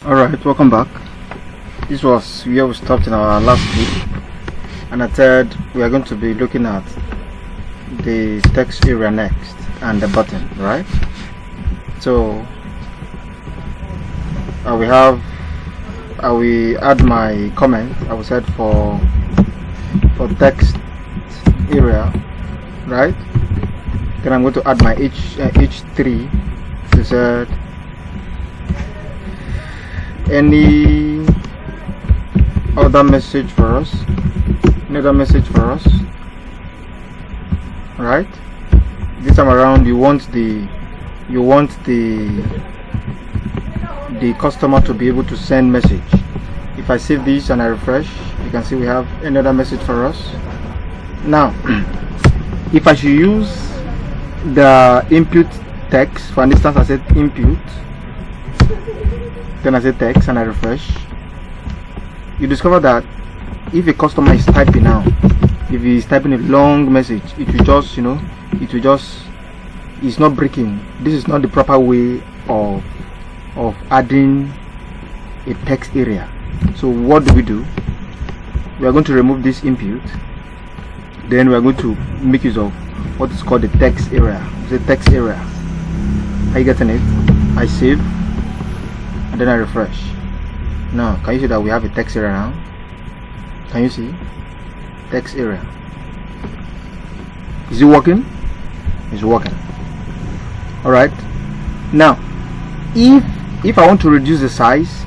Alright, welcome back. This was where we stopped in our last clip, and I said we are going to be looking at the text area next and the button, right? So I will add my comment. I will set for text area, right? Then I'm going to add my H3 to set any other message for us, right? This time around you want the customer to be able to send message. If I save this and I refresh, you can see we have another message for us. Now if I should use the input text, for instance I said input, then I say text and I refresh, you discover that if a customer is typing now, if he is typing a long message, it will just, it's not breaking. This is not the proper way of adding a text area. So what do? We are going to remove this input, then we are going to make use of what is called the text area. The text area. Are you getting it? I save and then I refresh. Now can you see that we have a text area now? Can you see? Text area. Is it working? It's working. Alright. Now if I want to reduce the size,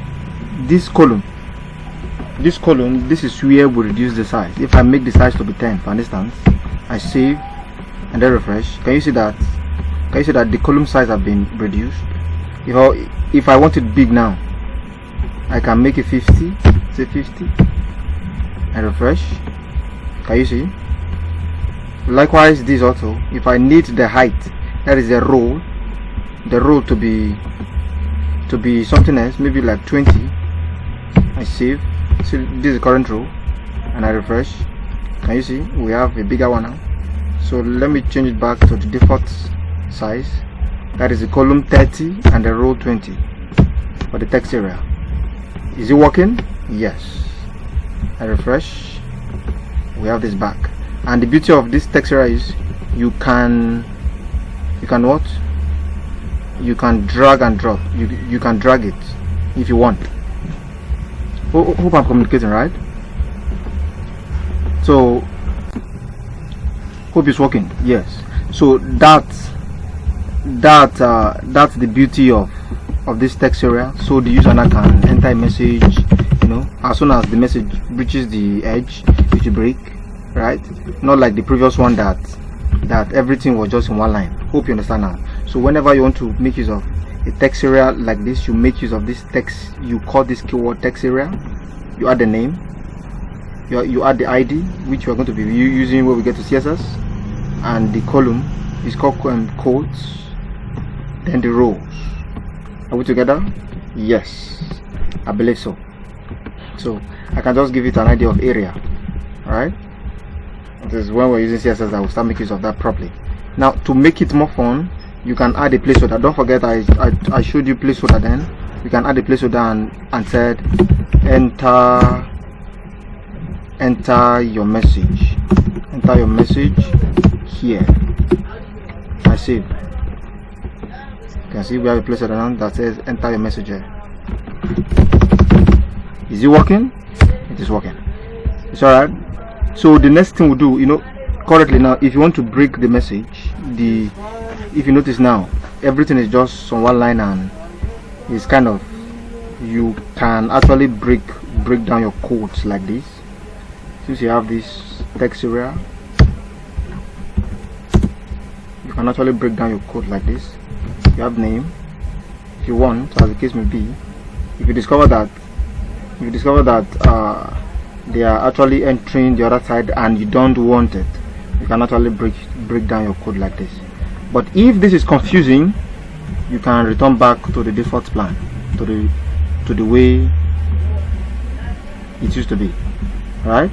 this column, this is where we reduce the size. If I make the size to be 10, for instance, I save and then refresh. Can you see that? Can you see that the column size have been reduced? If I want it big now, I can make it 50. Say 50 and refresh. Can you see? Likewise, this also, if I need the height, that is the row to be something else, maybe like 20, I save. See, this is the current row and I refresh. Can you see we have a bigger one now? So let me change it back to the default size, that is the column 30 and the row 20 for the text area. Is it working? Yes. I refresh, we have this back. And the beauty of this text area is you can what? You can drag and drop. You can drag it if you want. Hope I'm communicating right. So hope it's working. Yes. So that's the beauty of this text area. So the user now can enter a message, as soon as the message reaches the edge, it will break, right? Not like the previous one that everything was just in one line. Hope you understand now. So whenever you want to make use of a text area like this, you make use of this text. You call this keyword text area. You add the name. You add the ID, which you are going to be using when we get to CSS, and the column is called quotes. Then the rows. Are we together? Yes, I believe so. So I can just give it an idea of area. Alright, this is when we're using CSS that will start making use of that properly. Now to make it more fun, you can add a placeholder. Don't forget I showed you placeholder. Then you can add a placeholder and said enter your message. Enter your message here. I save. You can see we have a placeholder now that says enter your message here. Is it working? It is working. It's alright. So the next thing we do, currently now, if you want to break the message, if you notice now, everything is just on one line, and it's kind of, you can actually break down your codes like this. Since you have this text area, you can actually break down your code like this. You have name, if you want, as the case may be. If you discover that they are actually entering the other side and you don't want it, you can actually break down your code like this. But if this is confusing, you can return back to the default plan, to the way it used to be. Right?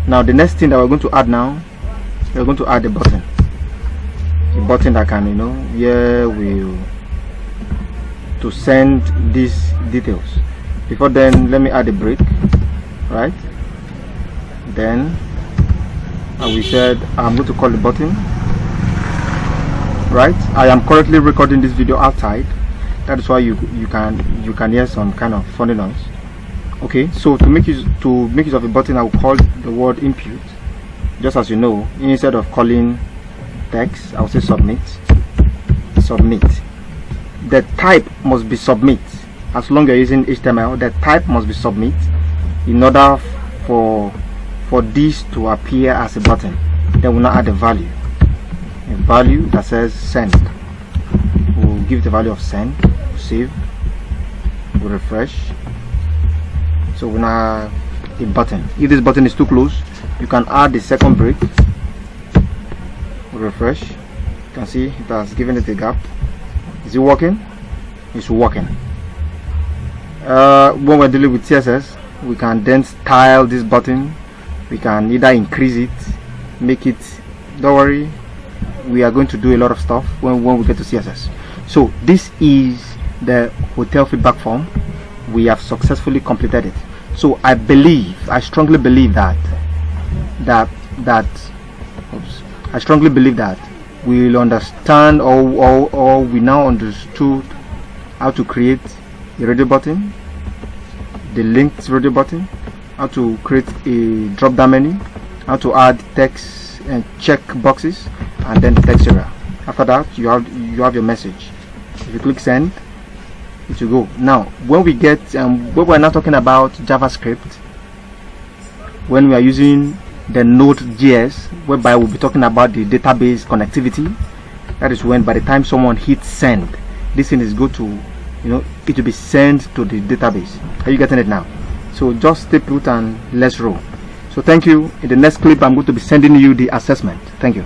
Now the next thing that we're going to add now, we're going to add a button that can, to send these details. Before then, let me add a break, right? Then we said I'm going to call the button, right? I am currently recording this video outside. That is why you can hear some kind of funny noise. Okay, so to make use of a button, I will call the word input. Just as you know, instead of calling text, I will say submit. Submit. The type must be submit. As long as you're using HTML, the type must be submit in order for this to appear as a button. Then we'll now add a value that says send. We'll give the value of send. Save. We'll refresh. So we'll now a button. If this button is too close, you can add the second break. We'll refresh. You can see it has given it a gap. Is it working? It's working. When we're dealing with CSS, we can then style this button. We can either increase it, make it, don't worry, we are going to do a lot of stuff when we get to CSS. So this is the hotel feedback form. We have successfully completed it. So I strongly believe that we will understand, or we now understood how to create a radio button, the linked radio button, how to create a drop down menu, how to add text and check boxes, and then the text area. After that, you have your message. If you click send, it will go. Now when we get when we're now talking about JavaScript, when we are using the Node.js, whereby we'll be talking about the database connectivity, that is when by the time someone hits send, this thing is going to, it will be sent to the database. Are you getting it now? So just stay put and let's roll. So thank you. In the next clip, I'm going to be sending you the assessment. Thank you.